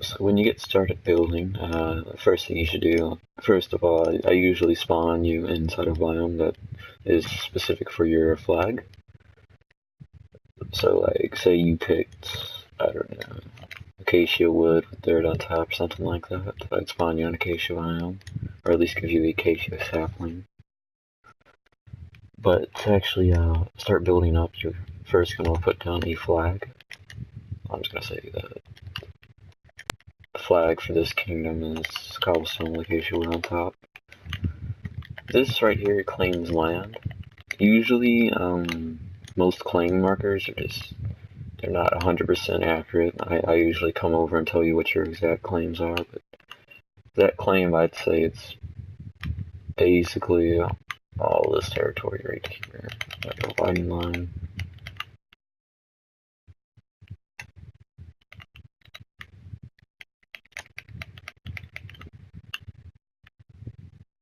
So when you get started building, the first thing you should do, first of all, I usually spawn you inside a biome that is specific for your flag. So like, say you picked, I don't know, acacia wood with dirt on top, something like that. I'd spawn you an acacia biome, or at least give you the acacia sapling. But to actually start building up, you're first going to put down a flag. I'm just going to say that the flag for this kingdom is cobblestone with acacia wood on top. This right here claims land. Usually, most claim markers are just, they're not 100% accurate. I usually come over and tell you what your exact claims are, but that claim, I'd say it's basically all this territory right here, that dividing line.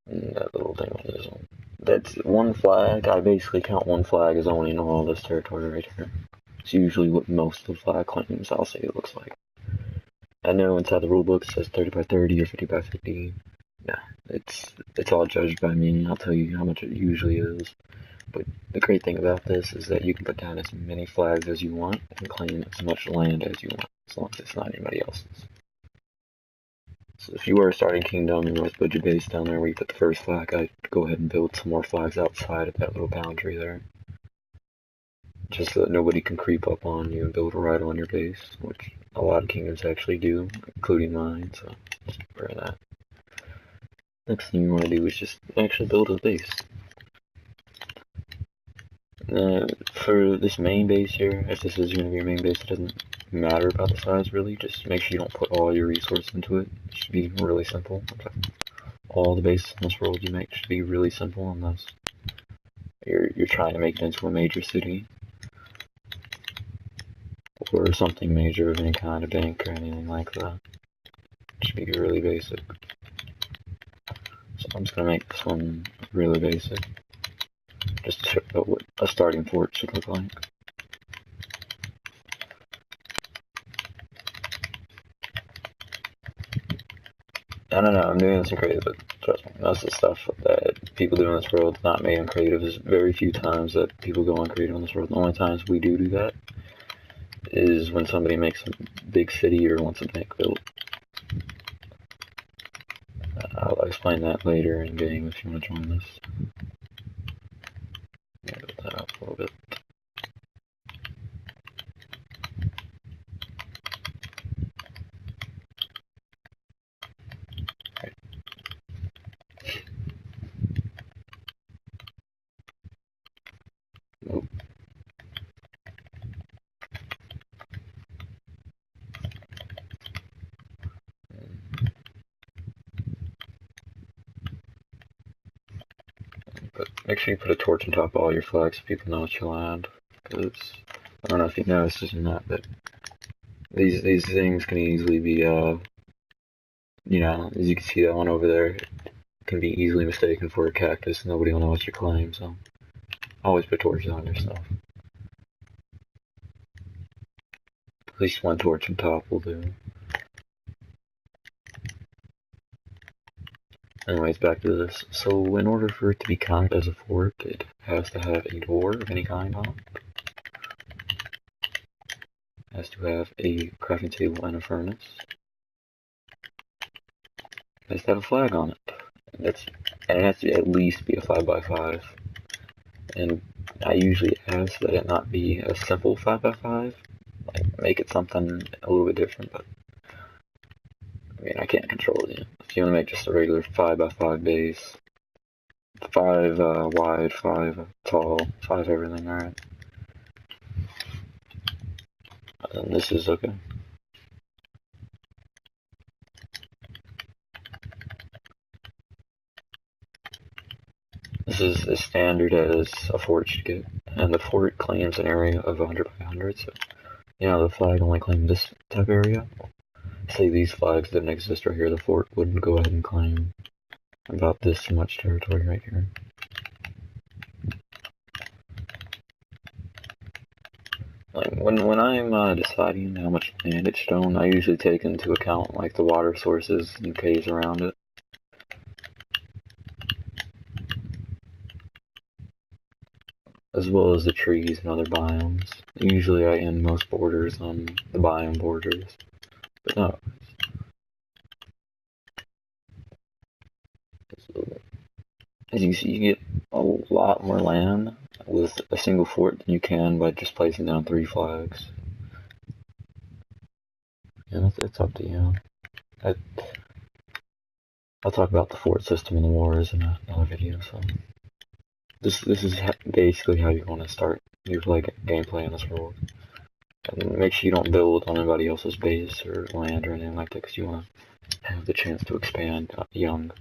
And that little thing on this one. That's one flag. I basically count one flag as owning all this territory right here. It's usually what most of the flag claims, I'll say, it looks like. I know inside the rulebook it says 30 by 30 or 50 by 50. Yeah, it's all judged by me. I'll tell you how much it usually is. But the great thing about this is that you can put down as many flags as you want and claim as much land as you want, as long as it's not anybody else's. So if you were starting Kingdom and you always build your base down there where you put the first flag, I'd go ahead and build some more flags outside of that little boundary there. Just so that nobody can creep up on you and build right on your base, which a lot of kingdoms actually do, including mine, so just beware of that. Next thing you want to do is just actually build a base. For this main base here, if this is going to be your main base, it doesn't matter about the size really, just make sure you don't put all your resources into it. It should be really simple. All the bases in this world you make should be really simple unless you're trying to make it into a major city. Or something major of any kind, a bank or anything like that. It should be really basic. So I'm just going to make this one really basic. Just to show what a starting fort should look like. I don't know, I'm doing this in creative, but trust me, most of the stuff that people do in this world is not made in creative. There's very few times that people go on creative in this world. The only times we do that is when somebody makes a big city or wants a bank built. I'll explain that later in game if you want to join this. Build that up a little bit. Right. Nope. But make sure you put a torch on top of all your flags so people know it's your land. Because I don't know if you noticed this or not, but these things can easily be, you know, as you can see that one over there, can be easily mistaken for a cactus. Nobody will know it's your claim, so always put torches on your stuff. At least one torch on top will do. Anyways, back to this. So in order for it to be counted as a fort, it has to have a door of any kind on it. It has to have a crafting table and a furnace. It has to have a flag on it. And it has to at least be a 5x5. And I usually ask that it not be a simple 5x5. Like, make it something a little bit different, but I mean, I can't control it. If you want to make just a regular 5x5 base, 5 wide, 5 tall, 5 everything, alright. And this is okay. This is as standard as a fort should get, and the fort claims an area of 100 by 100, so, you know, the flag only claims this type of area. Say these flags didn't exist right here, the fort would go ahead and claim about this much territory right here. Like when I'm deciding how much land it should own, I usually take into account like the water sources and caves around it, as well as the trees and other biomes. Usually I end most borders on the biome borders, but no. As you see, you get a lot more land with a single fort than you can by just placing down 3 flags. And it's up to you. I'll talk about the fort system in the wars in another video. So this is basically how you want to start your gameplay in this world. And make sure you don't build on anybody else's base or land or anything like that, because you want to have the chance to expand young.